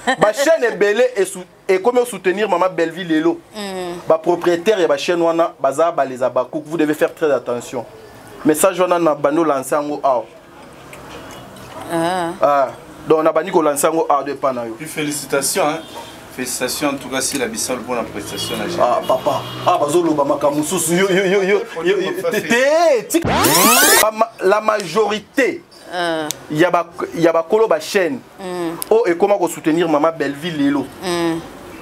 ba chaîne est belé et comment soutenir maman Belleville lelo. Ba propriétaire et ba chaîne wana baza ba les abakouk, vous devez faire très attention. Message wana na bando lancer ngo a. Donc on a bani ko lancer ngo a de panayo. Puis félicitations hein. Félicitations en tout cas si la bissole pour la prestation la chaîne. Ah papa, bazolo ba makamususu yo la majorité il y a ba kolo ba chaîne. Oh et comment soutenir maman Belleville lelo.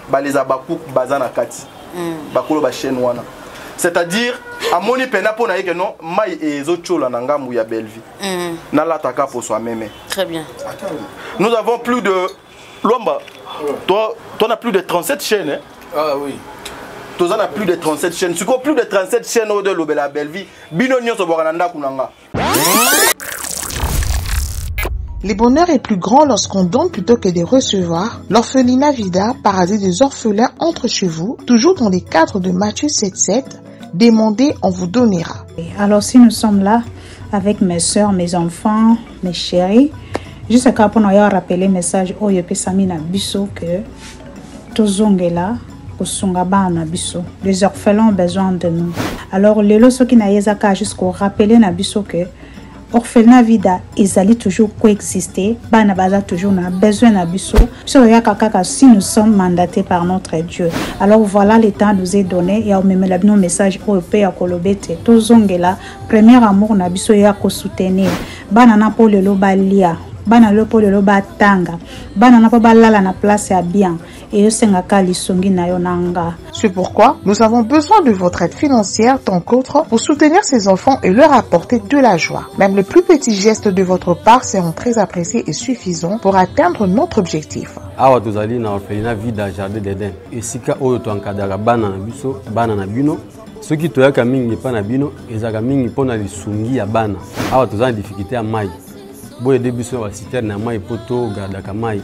Ba les abakouk bazana kati. Ba kolo ba chaîne wana. C'est-à-dire à moni pena pona que non mai ezochola na ngambu ya Belleville. Na lataka pour soi-même. Très bien. Nous avons plus de Lomba. Toi n'as plus de 37 chaînes hein? Ah oui. Toi on a plus de 37 chaînes. Tu as plus de 37 chaînes au de l'Obela Belleville. Bino nyo so bokananda kunanga. Le bonheur est plus grand lorsqu'on donne plutôt que de recevoir. L'orphelinat Vida, paradis des orphelins, entre chez vous, toujours dans les cadres de Matthieu 7,7. Demandez, on vous donnera. Alors si nous sommes là avec mes soeurs, mes enfants, mes chéris, juste pour nous rappeler le message au Samina Bisso que tous là les orphelins ont besoin de nous. Alors les lots qui n'a jusqu'au rappeler na Bisso que orphelinat Vida ils allaient toujours coexister, bana baza toujours na besoin na Bisso. Si nous sommes mandatés par notre Dieu. Alors voilà, le temps nous est donné et on met le message au Père Kolobete tous là premier amour na Bisso ya ko soutenir bana na pour le lobalia bana lo pour le lobatanga bana na pa balala na place ya bien. C'est pourquoi nous avons besoin de votre aide financière tant qu'autre pour soutenir ces enfants et leur apporter de la joie. Même les plus petits gestes de votre part seront très appréciés et suffisants pour atteindre notre objectif. Awa tozali na orphelinat Vida Jardin d'Eden. Esika oyo to encadrera bana na biso, bana na bino. Soki toyaka mingi pa na bino, ezaka mingi pona lisungi ya bana. Awa tozali difficulté ya mai. Boye de biso ba citerne na mai poto gardaka mai.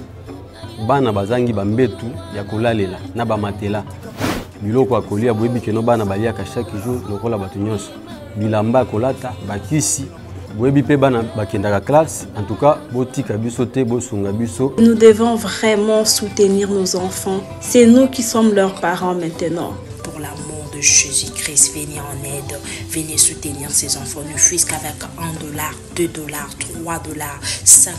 Bana bazangi bambetu ya kolalela na bamatela biloko akolia boyebi keno bana baliaka chaque jour lokola batu nyonso bilamba kolata bakisi boyebi pe bana bakendaka classe. En tout cas botika biso te bosunga biso. Nous devons vraiment soutenir nos enfants. C'est nous qui sommes leurs parents maintenant. Pour l'amour de Jésus-Christ, venez en aide, venez soutenir ces enfants, ne fût-ce qu'avec $1, $2, $3, $5,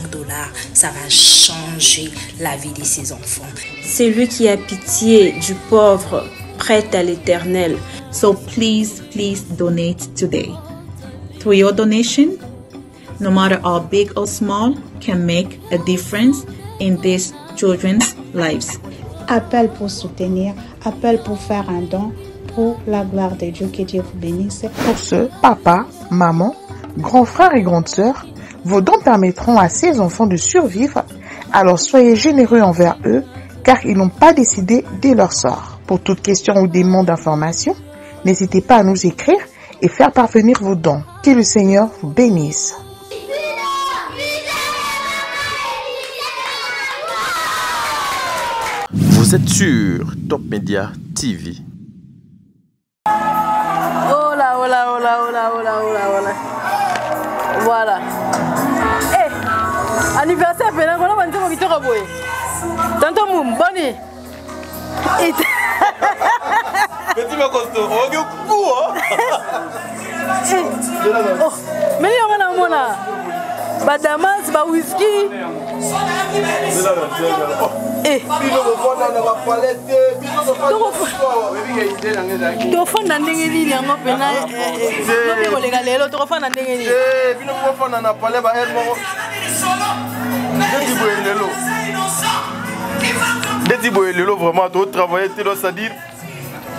ça va changer la vie de ces enfants. C'est lui qui a pitié du pauvre, prête à l'éternel. So please donate today. Through your donation, no matter how big or small, can make a difference in these children's lives. Appel pour soutenir, appel pour faire un don pour la gloire de Dieu. Que Dieu vous bénisse. Pour ce, papa, maman, grands frères et grandes sœurs, vos dons permettront à ces enfants de survivre. Alors soyez généreux envers eux, car ils n'ont pas décidé de leur sort. Pour toute question ou demande d'information, n'hésitez pas à nous écrire et faire parvenir vos dons. Que le Seigneur vous bénisse. Vous êtes sur Top Media TV. Oh là, oh là, oh là, oh là, oh là, oh là, oh là. Voilà. Eh, anniversaire, Pénin, on a un petit peu de Tantôt, Moum, Bonnie. Petit peu costaud, on va coup, oh, mais il y a un moment là. Badamas, ba whisky. Eh. Tofana ndenge nini yango pena nobi kolega lelo tofana ndenge nini bino kofana na pale ba air moko Deti boyelelo vraiment to travailler telo c'est-à-dire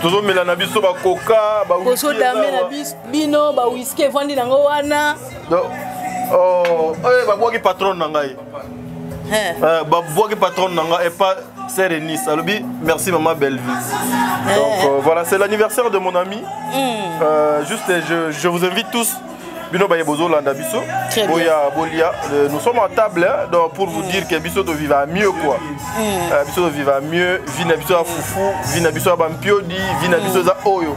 tozo melana biso ba coca ba whisky. Koso dame na bino ba whisky vandi nango wana. Oh, ba boki patron na ngai. Ba boki patron na ngai et pas Sérénis. Alobi, merci maman Belleville. Donc voilà, c'est l'anniversaire de mon ami. Juste je vous invite tous. Bino ba yebozo landa biso. Boya bolia, nous sommes à table donc pour vous dire que biso to vivre mieux quoi. Biso to vivre mieux, vina biso a fufu, vina biso a bampiodi, vina biso za oyo.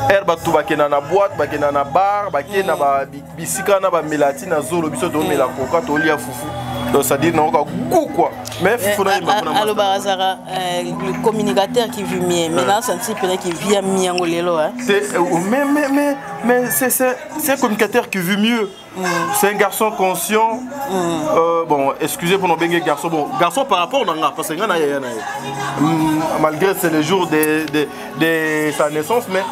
Herba tu bakena na boîte, bakena na bar, bakena ba bisika na ba melati na zolo biso to mela coca to lia fufu. c'est-à-dire non goût quoi. Mais alors Barazara, le communicateur qui vit mieux, maintenant senti peut-être qu'il vit mieux en Golélo. Mais c'est un communicateur qui vit mieux. C'est un garçon conscient. Bon, excusez pour nos bébés garçons. Bon, garçon par rapport à Nanga, parce que malgré c'est le jour de sa naissance, mais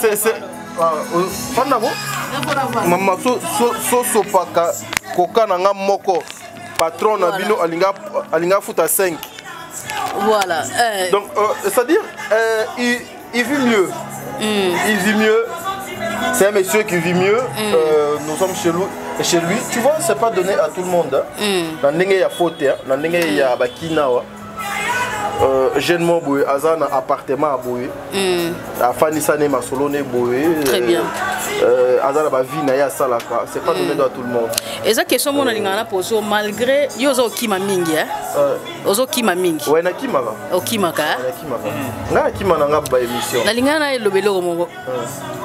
c'est maman so paka koka nanga moko patron na bino alinga futa 5. Voilà. Donc c'est-à-dire il vit mieux. Il vit mieux. C'est un monsieur qui vit mieux. Nous sommes chez lui. Tu vois, c'est pas donné à tout le monde. Dans il y a faute, dans il y a bakina. Jeune Moboué, Azana appartement à Boué. À Fanisane Masolone Boué. Très bien. Azana ba vie na ya sala quoi. C'est pas donné à tout le monde. Et ça question mon alingana poso malgré yozo kima mingi ozo kima mingi. Ouais na kima ka. O kima ka. Na kima ka. Na kima na ngaba émission. Na lingana elobelo mongo.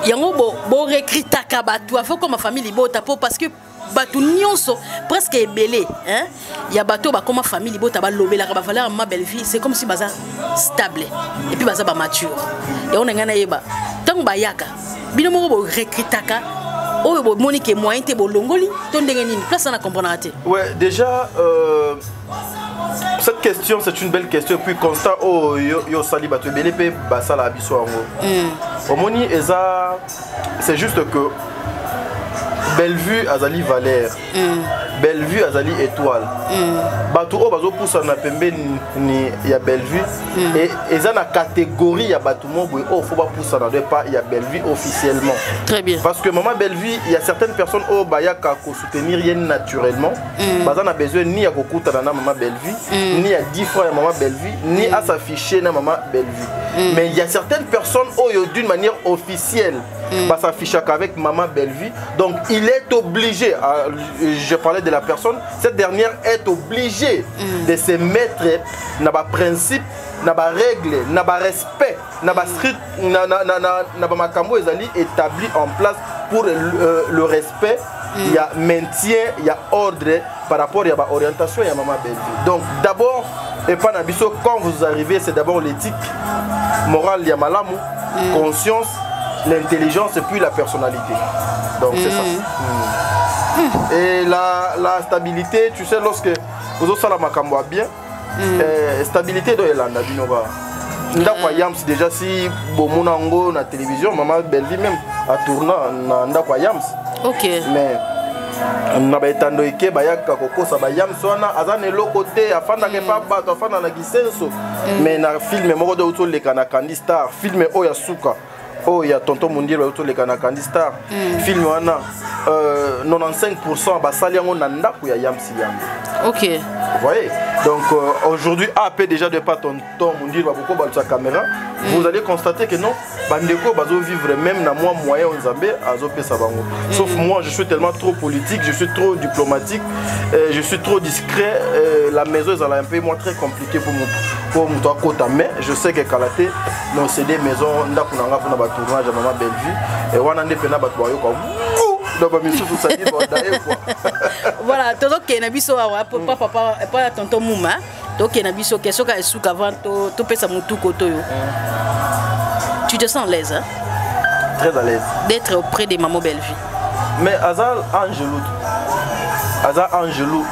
Yango bo recritaka batu afo comme famille bota parce que batu nyonso presque ebelé hein. Ya bato ba comme famille bota ba lobela ka ba valeur ma belle vie, c'est comme si baza stable et puis baza ba mature. Et on ngana yeba. Tant ba yaka. Bino moko bo recritaka. Oh, bo monique moyen te bo longoli, ton dengeni place na comprendre raté. Ouais, déjà cette question c'est une belle question et puis constant oh yo sali bato belé pe basala abiso ango. Omoni eza c'est juste que Bellevue Azali Valère, Bellevue Azali Étoile. Bato o bazo poussa na pembe ni ya Bellevue et eza na catégorie ya bato mo boy oh faut pas poussa na pas ya Bellevue officiellement. Très bien. Parce que maman Bellevue, il y a certaines personnes au bayaka ko soutenir rien naturellement. Baza na besoin ni ya kokuta na maman Bellevue, ni à 10 fois ya maman Bellevue, ni à s'afficher na maman Bellevue. Mais il y a certaines personnes oh d'une manière officielle va s'afficher avec maman Bellevue. Donc il est obligé, je parlais de la personne, cette dernière est obligée de se mettre dans les principes, dans les règles, dans le respect, dans le makambo établi en place pour le respect. Il y a maintien, il y a ordre par rapport à l'orientation et à maman Bellevue. Donc d'abord, et pas nabiso, quand vous arrivez, c'est d'abord l'éthique morale, il y a malamu, conscience, l'intelligence et puis la personnalité. Donc c'est ça. Et la stabilité, tu sais, lorsque vous avez la makambo bien, stabilité de l'Elanda Binoba. Ndakwa Yams déjà si Bomonango na télévision, maman Bellevue même a tourné na Ndakwa Yams. OK. Mais na betando ike bayaka kokosa ba Yams wana azane lokote afanda ke pa bato afanda na gisenso. Mais na film moko de auto le kana Candy Star, film oya suka. Oh, il y a Tonton Mundir autour de Candy Star. Film wana 95% basali yango na ndako ya Yamsi Yam. OK. Vous voyez? Donc aujourd'hui AP déjà de pas Tonton Mundir ba beaucoup ba sa caméra, vous allez constater que non, bandeko bazo vivre même na moi moyen Nzambe azo pesa bango. Sauf moi je suis tellement trop politique, je suis trop diplomatique, je suis trop discret, la maison est un peu moins très compliqué pour mon côté mais je sais que Kalaté non c'est des maisons ndako nanga pour na tournage à maman Bellevue et wana ndepena bato bayo ko voilà, tout ce qui est nabiso papa pas tonton Mouma, donc il y a nabiso question ka sous avant to pesa mutu koto yo. Tu te sens à l'aise hein? Très à l'aise d'être auprès de maman Bellevue. Mais Azal Angelou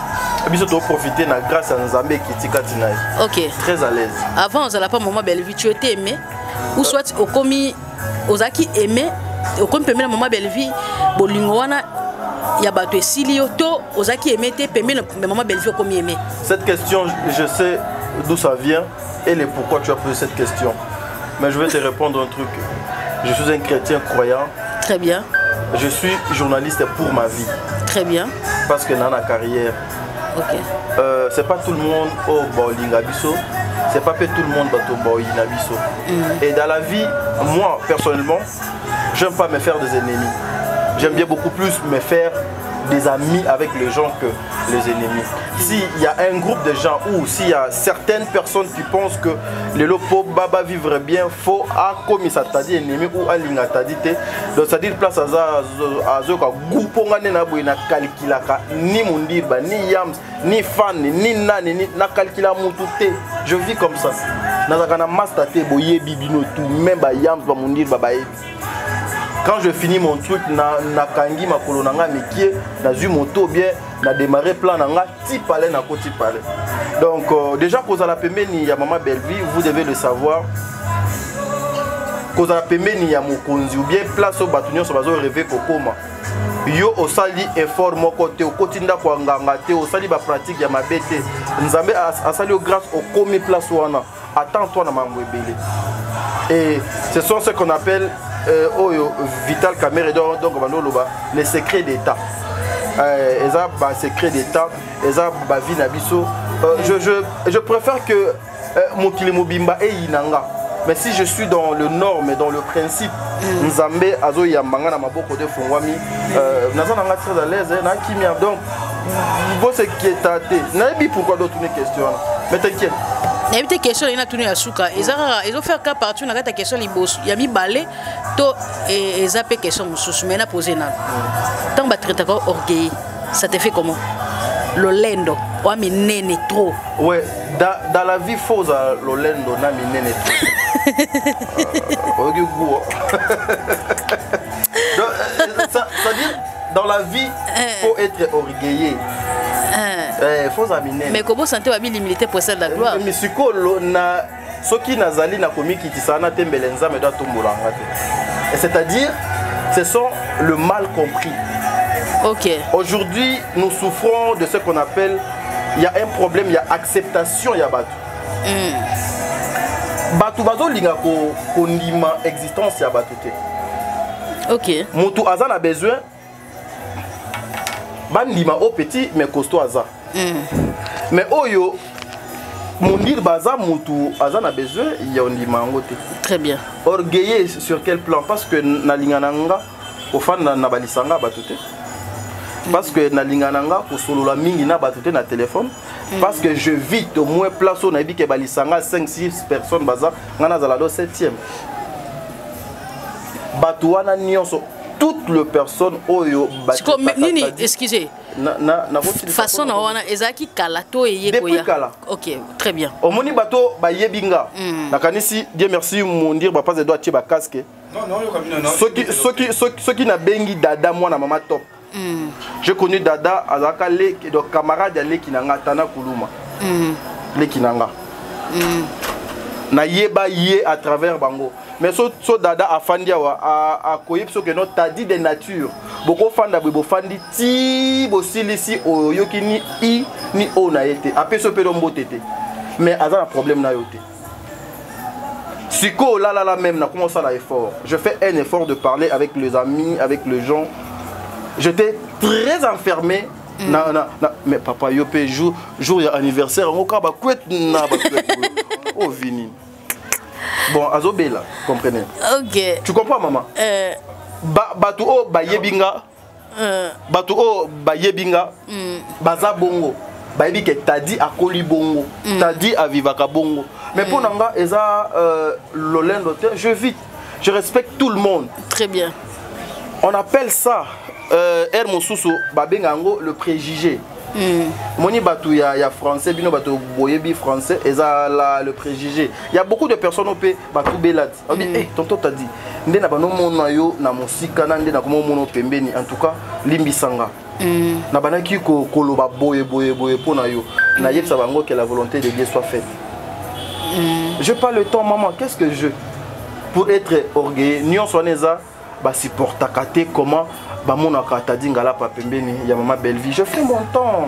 biso to profiter na grâce à Nzambe qui tika tinai. OK. Très à l'aise. Avant on allait pas maman Bellevue, tu étais aimé ou soit au commis ozaki aimé au comme la maman Bellevue bolingo wana ya bato esilio to ozaki aimé te pembe maman Bellevue comme aimé. Cette question je sais d'où ça vient et le pourquoi tu as posé cette question. Mais je vais te répondre un truc. Je suis un chrétien croyant. Très bien. Je suis journaliste pour ma vie. Très bien. Parce que dans la carrière. OK. C'est pas tout le monde au bowling abisso. C'est pas tout le monde au bowling abisso. Et dans la vie, moi personnellement, j'aime pas me faire des ennemis. J'aime bien beaucoup plus me faire des amis avec les gens que les ennemis. S'il y a un groupe de gens ou s'il y a certaines personnes qui pensent que les lopos baba vivre bien, faut à comme ça t'a dit ennemi ou à l'inga t'a dit donc ça dit place à zoka gouponga na boina calculaka ni mundirba ni yams ni fan ni nani ni na calcula mututé. Je vis comme ça. Nazakana mastate boye bibino tout même ba yams ba mundirba ba ebi. Quand je finis mon truc, na kangi ma kolonanga mikie, na zu moto bien, na démarré plan nanga ti palais na koti palais. Donc déjà cause à la pemeni ya maman Belleville, vous devez le savoir. Cause à la pemeni ya mokonzi ou bien place au batunyo so bazo rêver kokoma. Yo osali effort moko te okotinda kwa nganga te osali ba pratique ya mabete. Nzambe asali au grâce au komi place wana. Attends-toi na mambo ebele. Et ce sont ce qu'on appelle Vital Kamerhe, donc les secrets d'État. Ils ont des secrets d'État, ils ont des vie nabiso. Je préfère que Mokili Mobimba et Inanga. Mais si je suis dans le nord, mais dans le principe, Nzambe, Azo Yamanga, Namaboko de Fongwami, Nazananga très à l'aise, donc, vous c'est qui est tâté. Nabi pourquoi d'autres questions? Mais t'inquiète. Il y a des questions qui sont à Souka. Ils ont fait cas partout. Il y a des questions qui sont mis balai. Ils ont fait des questions qui sont posées. Tant que tu as orgueil, ça te fait comment? Le lendo, ou a mis trop. Ouais, dans la vie fausse, le lendo n'a mis néné trop. C'est-à-dire, dans la vie, il faut être orgueilleux. Faut aminer. Mais comment santé va bien limiter pour celle de la gloire? Mais ce qui nazali na komi qui tisana tembelenza me doit tombolanga. C'est-à-dire, ce sont le mal compris. Ok. Aujourd'hui, nous souffrons de ce qu'on appelle, il y a un problème, il y a acceptation, il y a batu. Batu bazo linga ko ndima existence ya batu te. Ok. Mutu azan a besoin. Bandima au petit mais costaud aza. Mais oyo mondir baza mutu azan a besoin il y a ndima ngote. Très bien. Orgueilleux sur quel plan? Parce que na lingananga au fan na balisanga batute. Parce que na lingananga ko solo la mingi na batute na téléphone. Parce que je vis au moins place on a dit que balisanga 5-6 personnes baza ngana za la 7e. Batuana nyonso toutes les personnes oyo Nini, excusez. Façon na wana ezaki kalato et depuis kala. Ok, très bien. Omoni bato ba yebinga. Nakanisi Dieu merci mon dire ba pas de doit ba casque. Non, yo kamina non. Ceux qui na bengi dada moi na mama top. J'ai connu dada azaka le donc camarade le kinanga tana kuluma. Le kinanga. Na yeba ye à travers bango. Mais so dada afandia wa a koyipso que non t'a dit de nature. Beaucoup fanda bo fandi ti bo silisi o yokini i ni o na été. Après so pedombo tété. Mais azan un problème na yoté. Siko là même na commencé à l'effort. Je fais un effort de parler avec les amis, avec les gens. J'étais très enfermé. Mais papa yopé jour y a anniversaire on ka ba kwet na ba kwet. Oh vini. Bon, azobela, comprenez. Ok. Tu comprends, maman? Batu o ba yebinga. Batu o ba yebinga. Baza bongo. Ba yebi ke tadi akoli bongo. Tadi avivaka bongo. Mais pour nanga eza lolendo je vis. Je respecte tout le monde. Très bien. On appelle ça Mosusu babengango le préjugé. Moni batu ya français bino batu boyebi français eza le préjugé. Il y a beaucoup de personnes au pays batu belat. On dit tonton t'a dit ndena bano mona yo na musika na ndena komo mono pembeni en tout cas limbisanga. Na banaki ko koloba boye pona yo. Na yebsa bango que la volonté de Dieu soit faite. Je pas le temps maman, qu'est-ce que je pour être orgueilleux, nyon soneza ba supporta kate comment ba mona kata dingala pa pembeni ya maman Belleville. Je fais mon temps.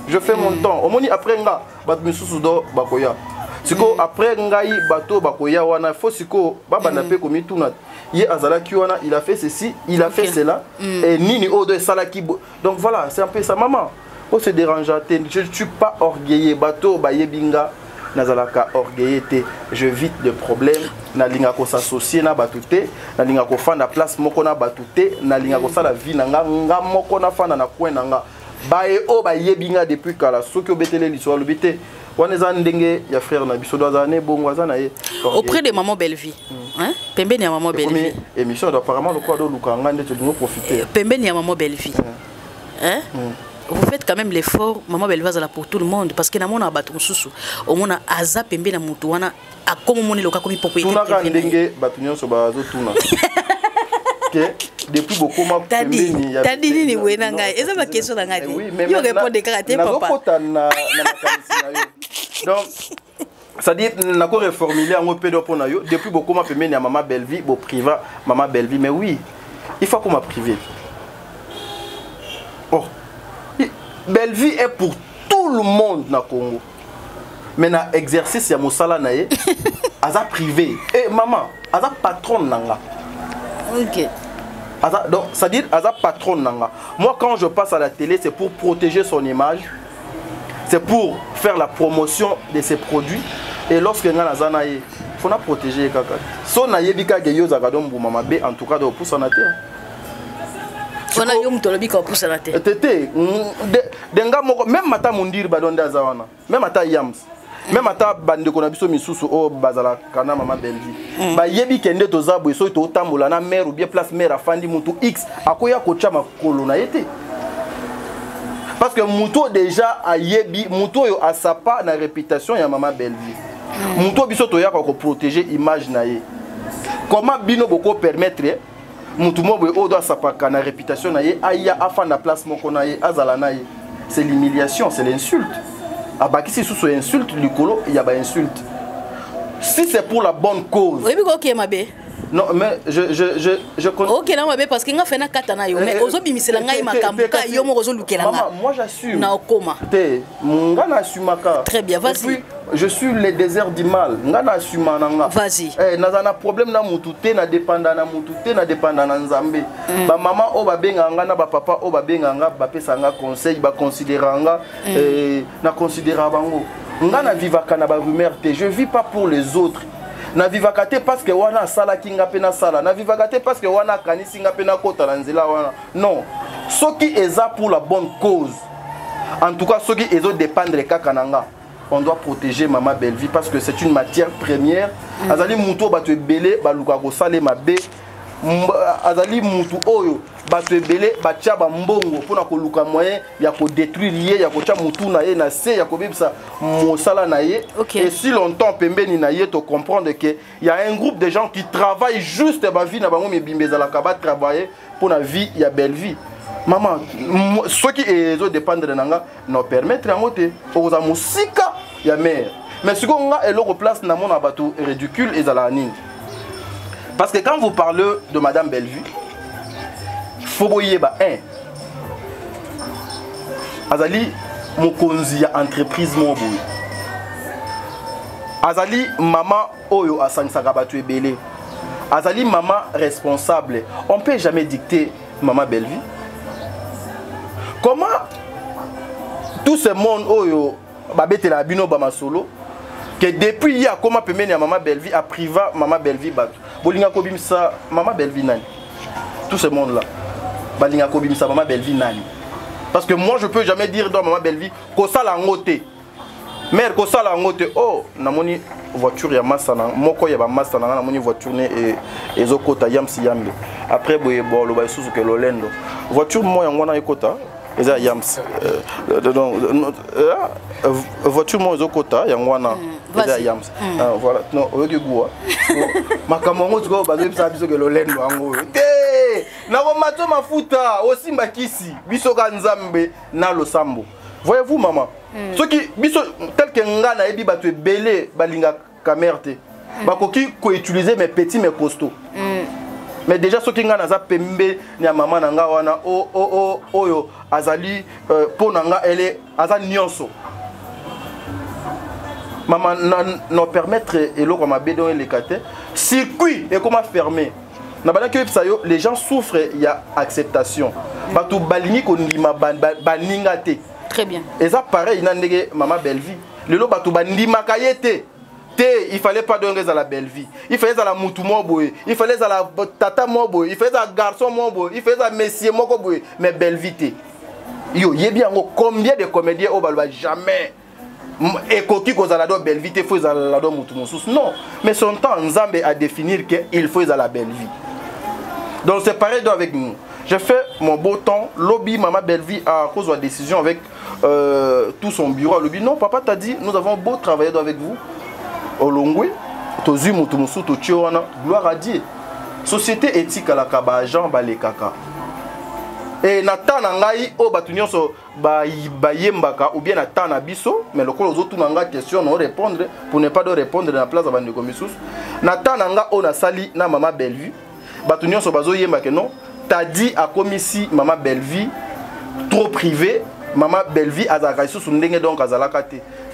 Je fais mon temps. Omoni après nga bat misusu do bakoya. Siko après ngai bato bakoya wana fo siko baba na pe komi tuna. Ye azala ki wana il a fait ceci, il a fait cela et nini odo salaki. Donc voilà, c'est un peu ça maman. On se dérange, je ne suis pas orgueilleux bato ba yebinga. nazalaka orgueillité, je vite de problèmes, nalinga ko s'associer na batute, nalinga ko fanda place moko na batute, nalinga ko sala vie nanga nga moko na fanda na coin nanga. Bae o ba yebinga depuis kala soki obetele liso lobité. Waneza ndenge ya frère na biso dozane bongwaza na ye. Auprès de maman Bellevie. Hein? Pembeni ya maman Bellevie. Émission apparemment le quoi do lukanga ndete dingo profiter. Pembeni ya maman Bellevie. Hein? Vous faites quand même l'effort, maman Bellevie là pour tout le monde parce que na mona batu mususu au mona aza pembe na mutu wana akomo moni loka komi propriété. Tuna ka ndenge batu nyonso bazo tuna. Que depuis beaucoup ma pembeni ya. Tadi nini wena ngai? Eza ma question na ngai. Yo répondre karaté papa. Na donc ça dit n'a pas reformulé en peu pour na yo depuis beaucoup ma pembeni ya maman Bellevie bo priva maman Bellevie mais oui il faut qu'on m'a privé. Oh Bellevie est pour tout le monde na Congo. Mais na exercice ya mosala na ye, aza privé. Et maman, aza patronne nanga. OK. Donc ça dit aza patronne nanga. Moi quand je passe à la télé, c'est pour protéger son image. C'est pour faire la promotion de ses produits et lorsque nga na zana ye, faut na protéger kaka. So na yebika geyo za kadombu mama be en tout cas de pousse na terre. On a eu un tolobi qui a poussé la tête. Même mata mundir badonda zawana. Même mata yams. Même mata bande ko na biso misusu o bazala kana mama Bellevie. Ba yebi kende to zabwe so to tambola na mère ou bien place mère afandi mutu X akoya ko chama kolo na yete. Parce que muto déjà a yebi muto yo asapa na réputation ya mama Bellevie. Muto biso to ya ko protéger image na ye. Comment bino boko permettre mutu mo o doit sapaka na réputation na ye aya afa na place moko na ye azala na ye. C'est l'humiliation, c'est l'insulte. Abakisi sous insulte likolo, il y a ba insulte. Si c'est pour la bonne cause. Oui, mais OK mabe. Non mais je connais. OK na mabe parce que nga fena katana yo mais ozobimisela ngai makambo ka yo mo ozolukela nga. Moi j'assume. Na okoma. Te nga na assumaka. Très bien, vas-y. Je suis le désert du mal. Nga na assuma nanga. Vas-y. Na problème na mututé na dépendant na mututé na dépendant na Nzambe. Ba maman o ba benga nga na ba papa o ba benga nga ba pesa nga conseil ba considérer nga na considérer bango. Nga na vivaka na ba rumeur te. Je vis pas pour les autres. Na vivakate parce que wana sala kinga pena sala na vivakate parce que wana kanisi nga pena kota na nzela wana non soki eza pour la bonne cause en tout cas soki ezo dépendre kaka nanga on doit protéger maman Bellevie parce que c'est une matière première azali muto bato ebele baluka ko sale mabe azali mutu oyo bato ebele batia ba mbongo pona ko luka moyen ya ko détruire ye ya ko tia mutu na ye na se ya ko bibisa mosala na ye et si longtemps pembeni na ye to comprendre que il y a un groupe de gens qui travaillent juste ba vie na bango mebimbeza la kaba travailler pour la vie ya Bellevie maman ceux qui ezo dépendre de nanga no permettre ngote oza musika ya mère mais ce qu'on a eloko place na mona bato ridicule ezala nini. Parce que quand vous parlez de Madame Bellevie, il faut voir un. Azali mokonzi ya entreprise mo boy. Azali maman oyo asangsaka batu ebele. Azali maman responsable. On ne peut jamais dicter maman Bellevie. Comment tout ce monde oyo babete la bino ba masolo que depuis hier comment peut mener maman Bellevie à priva maman Bellevie batu. Bolinga kobimisa maman Bellevie nani. Tout ce monde là. Balinga kobimisa maman Bellevie nani. Parce que moi je peux jamais dire dans maman Bellevie ko sala ngote. Mère ko sala ngote oh namoni voiture ya massa na moko ya ba massa na namoni voiture ne ezokota yamsi yambe. Après boye bolo ba isuzu ke lolendo. Voiture mo yango na ekota eza yams. Voiture mo ezokota yango na eza yams. Voilà non oyoki gua. Makamongo tuko bazo bisa biso ke lolendo yango. Na mato mafuta osimba kisi biso ka Nzambe na losambo. Voyez-vous maman, ceux qui biso tel que ngana ebi bato ebele balinga kamerte. Bakoki ko utiliser mes petits mais costauds. Mais déjà ceux qui ngana za pembe ni maman nanga wana oyo azali po nanga ele azali nyonso. Maman non permettre eloko mabedo les kate circuit et comment fermer. Les gens souffrent, il y a acceptation. Batou balingi ko ndima baningate. Très bien. Et ça pareil, il y a maman Bellevie. Le lo bato bandima kayete. Il fallait pas donner à la belle vie. Il fallait à la moutou moboy. Il fallait à la tata moboy. Il fallait à la garçon moboy. Il fallait à monsieur moboy. Mais belle vie. Yo, y a bien combien de comédiens au balba jamais. Et coquille qu'on a la belle vie, il faut à la moutou moussous. Non. Mais son temps, Nzambe a définir qu'il faut à la belle vie. Donc c'est pareil avec nous. J'ai fait mon beau temps. Lobby, maman belle vie à cause de la décision avec tout son bureau. Lobby, non, papa t'a dit, nous avons beau travailler avec vous. Olongwe, tozu mutumusu tochiwana, gloire à Dieu. Société éthique à la kaba Jean Balekaka. Et Nathan Nangai o batunyoso ba yembaka ou bien Nathan Nabiso, mais le colo zotu nanga question non répondre pour ne pas de répondre dans la place avant de commissus. Nathan Nanga o na sali na maman Bellevue. Batunyoso bazo yembaka non, t'as dit à commissi maman Bellevue trop privé. Maman Bellevue a donc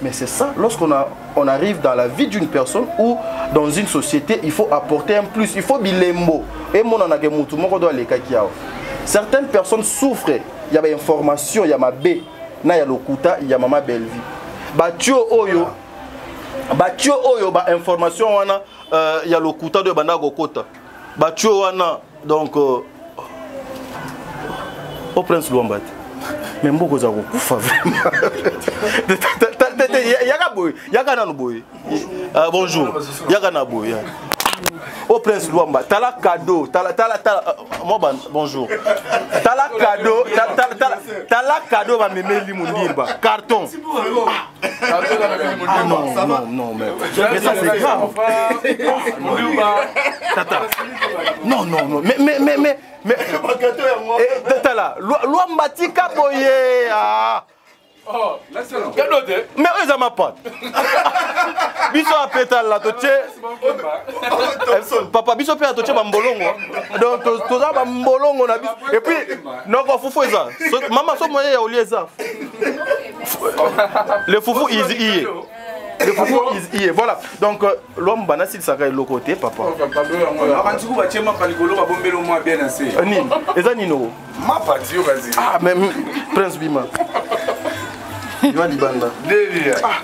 mais c'est ça, lorsqu'on arrive dans la vie d'une personne ou dans une société, il faut apporter un plus, il faut bilembo. Et mon certaines personnes souffrent, il y a des informations, il y a ma B, il y a l'okuta, il y a maman Bellevue. Batio oyo, information il y a l'okuta de banda gokota. Batio wana donc au Prince Luambate. Mais beaucoup de gens sont vraiment. Bonjour. Au Prince Luamba, t'as la cadeau, bonjour. T'as la cadeau, t'as la cadeau, va me mettre l'immundir, carton. Non, mais ça c'est grave. Non, mais t'as là, Luamba tika boye. Oh, mais eux, ils m'ont pas. Biso a pétal la toche. Papa, biso a toche bambolongo. Donc, tout ça bambolongo na biso. Et puis, non, foufou ça. Maman, so moyen ya olier ça. Le foufou is ié. Le foufou is ié. Voilà. Donc, l'homme banasi ça le côté, papa. Ah, mais Prince Bima.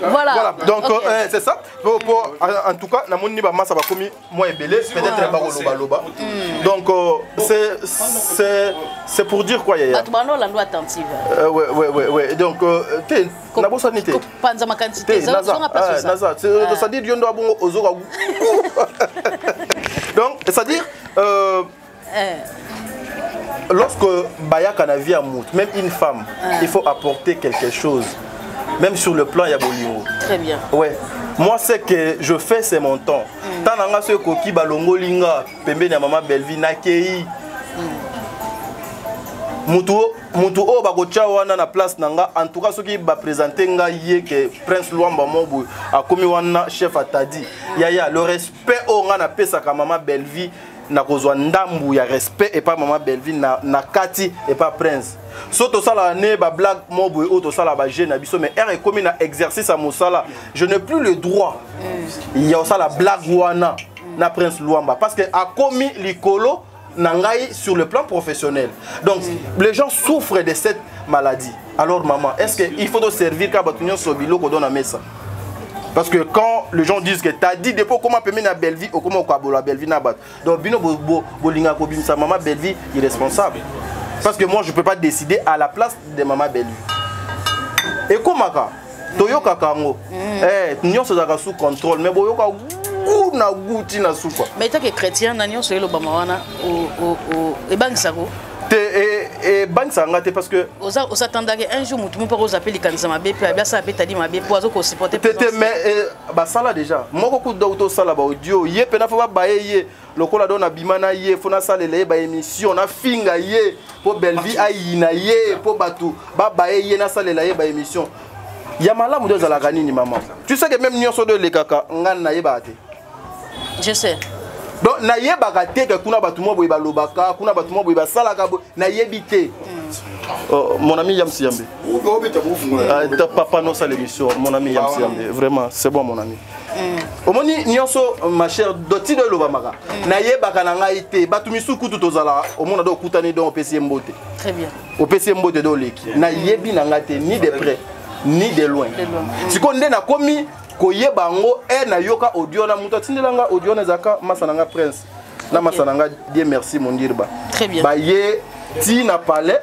Voilà. Donc c'est ça. En tout cas, na moni ba massa ba komi moi belé, peut-être ba loba. Donc c'est pour dire quoi yaya. Batubano la loi attentive. Ouais. Donc na bossa nité. Panza ma quantité ça on pas ça. Ça dit yondo abongo ozoka. Donc c'est-à-dire lorsque Bayaka na vie à mout, même une femme, il faut apporter quelque chose. Même sur le plan, il y a Bolingo. Très bien. Ouais. Moi, ce que je fais, c'est mon temps. Tant que ce coquille balongo linga, pembe na maman Bellevue nakei. Mutu o bagocha wana na place nanga. En tout cas, ceux qui va présenter nga yé que Prince Luamba Mobu a commis wana chef atadi. Yaya, le respect au nga na pesa ka maman Bellevue. Na kozwa ndambu ya respect et pas maman Bellevue na kati et pas Prince. So to sala ne ba blague mobu ou to sala ba jeune na biso mais est commis na exercice à mosala. Je n'ai plus le droit. Il y a ça la blague wana na Prince Luamba parce que a commis likolo nangai sur le plan professionnel. Donc les gens souffrent de cette maladie. Alors maman, est-ce qu'il faut te servir ka batunyo sobilo ko dona mesa? Parce que quand les gens disent que tu as dit depuis comment permet la Bellevue ou comment la Bellevue n'a pas. Donc bino bolinga ko bimsa maman Bellevue est responsable. Parce que moi je peux pas décider à la place de maman Bellevue. Et comment ka toyoka kango nyonso zaka sous contrôle mais boyoka na guti na sous quoi. Mais tant que chrétien na nyonso yelo bama wana o e bangsako. Et banque ça ngate parce que on s'attendait un jour mutu mo pas aux appels kanisa mabe puis bien ça peut dit mabe poizo ko supporter mais bah ça là déjà moko ku d'auto sala ba audio yé pena fa ba yé lokola dona bimana yé fona salele ba émission na finga yé po Bellevue ayina yé po batu ba yé na salela yé ba émission ya malamu de za la nini maman tu sais que même nyonso de lekaka ngana na yeba te je sais. Donc na yebaka te que kuna batu mo boy ba lobaka kuna batu mo boy ba salaka na yebite. Mon ami Yam Siambe. Papa non ça l'émission mon ami Yam Siambe vraiment c'est bon mon ami. Omoni nyonso ma chère doti de lobamaka na yebaka na ngai te batu misuku tout ozala omona do kutani do PC Mbote. Très bien. Au PC Mbote do leki na yebi na ngate ni de près ni de loin. Siko nde na komi koyeba ngo na yoka audio na muto tindelanga audio na zaka masananga prince na masananga Dieu merci mon dirba. Très bien. Ba ye ti na palais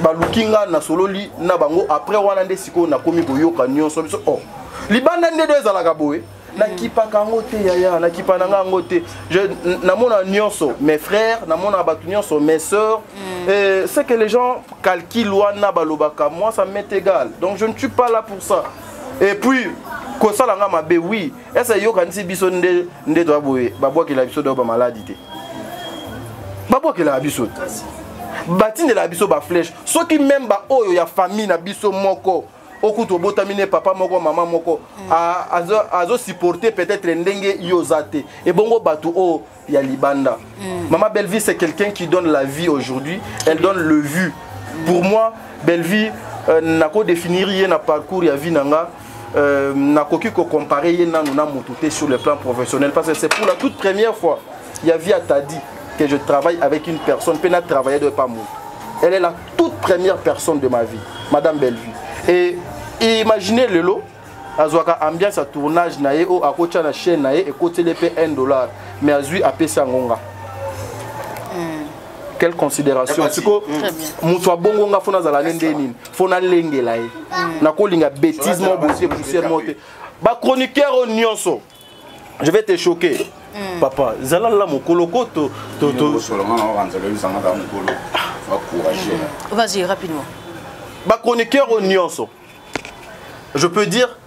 ba lukinga na sololi na bango après wana nde siko na komi koyoka nyonso biso oh libanda nde do ezalaka boye na kipaka ngote yaya na kipananga ngote je namona nyonso mes frères namona batu nyonso mes sœurs c'est que les gens calculent wana balobaka moi ça m'est égal donc je ne suis pas là pour ça et puis ko sala nga mabe oui esa yoka nti biso nde to boye babwa ke la biso do ba maladie babwa ke la biso batine la biso ba flèche ceux qui même ba oyo ya famille na biso moko okuto botamine papa moko maman moko azo supporter peut-être ndenge yozate et bongo batu o ya libanda. Maman Bellevie c'est quelqu'un qui donne la vie aujourd'hui, elle donne le vu. Pour moi Bellevie nako définir yé na parcours ya vie nanga nakoki ko comparer yé na nuna motuté sur le plan professionnel parce que c'est pour la toute première fois ya vie a t'a dit que je travaille avec une personne pena travailler de pas moi. Elle est la toute première personne de ma vie, Madame Bellevie. Et imaginez le lot, azwaka ambiance à tournage nae o akocha na chaîne nae et côté le paie $1 mais azui a pesa ngonga. Quelle considération siko mutu abongo nga fona zala nende nini fona lengela ye na ko linga bêtise mo bossé poussière monter ba chroniqueur au nyonso je vais te choquer papa zala la mokolo koto vas-y rapidement ba chroniqueur au nyonso je peux dire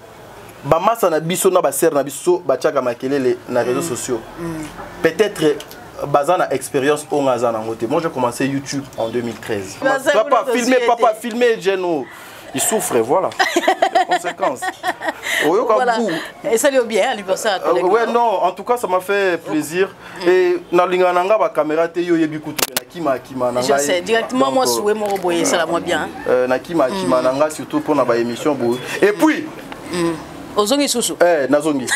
ba massa na biso na ba ser na biso ba tiaka makelele na réseaux sociaux peut-être bazana expérience au ngazana ngote moi j'ai commencé YouTube en 2013 papa filmer Geno il souffre voilà les conséquences voilà. Et ça lui a bien anniversaire ouais non en tout cas ça m'a fait plaisir et na linga nanga ba caméra te yo yebi kutu na kima nanga je sais directement moi souhait mon roboyer ça la moi bien na kima nanga surtout pour na ba émission bo et puis Ozongi Soussou. Nazongi.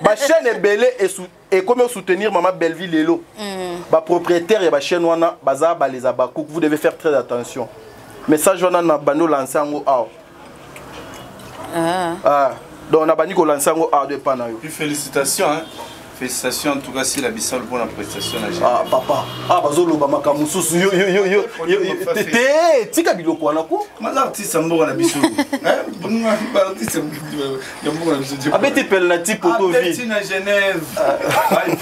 Ma chaîne est belée et comment soutenir Maman Bellevie Lelo. Ma propriétaire et ma chaîne wana baza les abakouk. Vous devez faire très attention. Message wana na bano lancer ngo donc on a bani ko lancer ngo de panayo. Puis félicitations hein. Félicitations en tout cas si la Bissau pour la prestation à papa bazolo ba makamususu yo tika biloko wana ko maza artiste mboka na Bissau bonga artiste mboka na Bissau abeti pel na tipo to vie abeti na Genève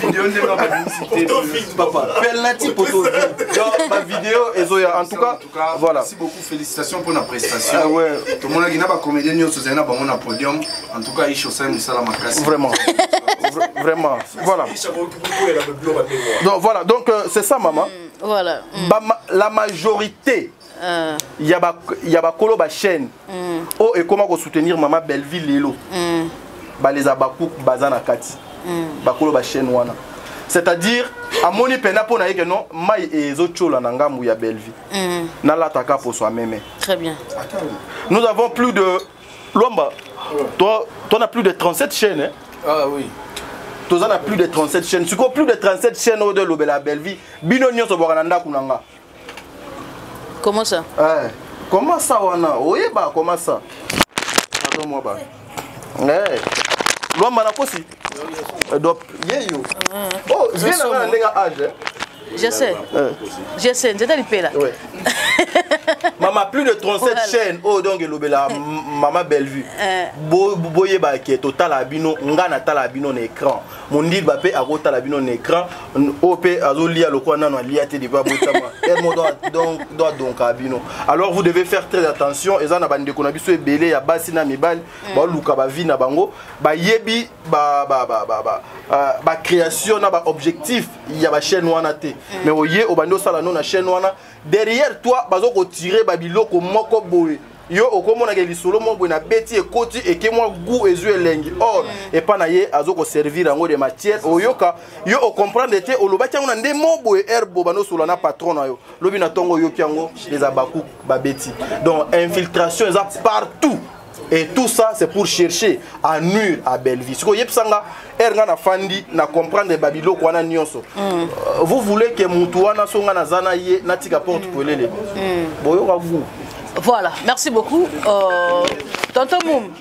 vidéo de ma publicité papa pel na tipo to vie ma vidéo ezoya en tout cas voilà merci beaucoup félicitations pour la prestation ouais tout le monde qui n'a pas comédien nyonso zena ba mon podium en tout cas isho sai musala makasi vraiment vraiment voilà donc voilà donc c'est ça maman voilà la majorité il y a kolo ba chaîne oh et comment ko soutenir Maman Bellevie Lelo ba les abakou bazana kati ba kolo ba chaîne wana c'est-à-dire amoni pena pona yeke non mai ezochola na ngambu ya Bellevie na lataka pour soi même très bien nous avons plus de Lomba toi as plus de 37 chaînes hein? Ah oui tous on a plus de 37 chaînes. Tu vois plus de 37 chaînes au de l'Obela Bellevie. Bino nyonso bokananda kunanga. Comment ça? Comment ça wana? Oye ba comment ça? Attends moi ba. Lomba na kosi. Donc yeyo. Oh, je viens d'avoir un nègre âge. Je sais. J'étais lippé là. Ouais. Maman, plus de 37 chaînes. Oh, donc, l'obéla, Maman Bellevue. Boye ba qui est total abino, ngana tal abino na écran. Mon dit ba pe aro tal abino na écran. OP azolia le quoi nano liate de ba botama. Et mo donc abino. Alors vous devez faire très attention. Et ça na bande ko na biso ebele ya basi na mibali, ba luka ba vi na bango, ba yebi ba création na ba objectif, il y a ba chaîne wana te. Mais oye obando sala no na chaîne wana derrière toi bazo ko tirer babiloko moko boye yo okomona ke lisolo mo boye na beti ekoti eke moi goût ezu elengi or et pas na ye azo ko servir ngo de matière oyoka yo o comprendre te olobaki ngo na nde mo boye herbo bano solo na patron na yo lobi na tongo yo kiango les abakou ba beti donc infiltration ça partout. Et tout ça, c'est pour chercher à nuire à Bellevie. Ce que yepsanga, erga fandi na comprendre babilo kwana nyonso. Vous voulez que mutuana songa na zana ye natika porte pour lele. Voilà, merci beaucoup. Tonton Moum,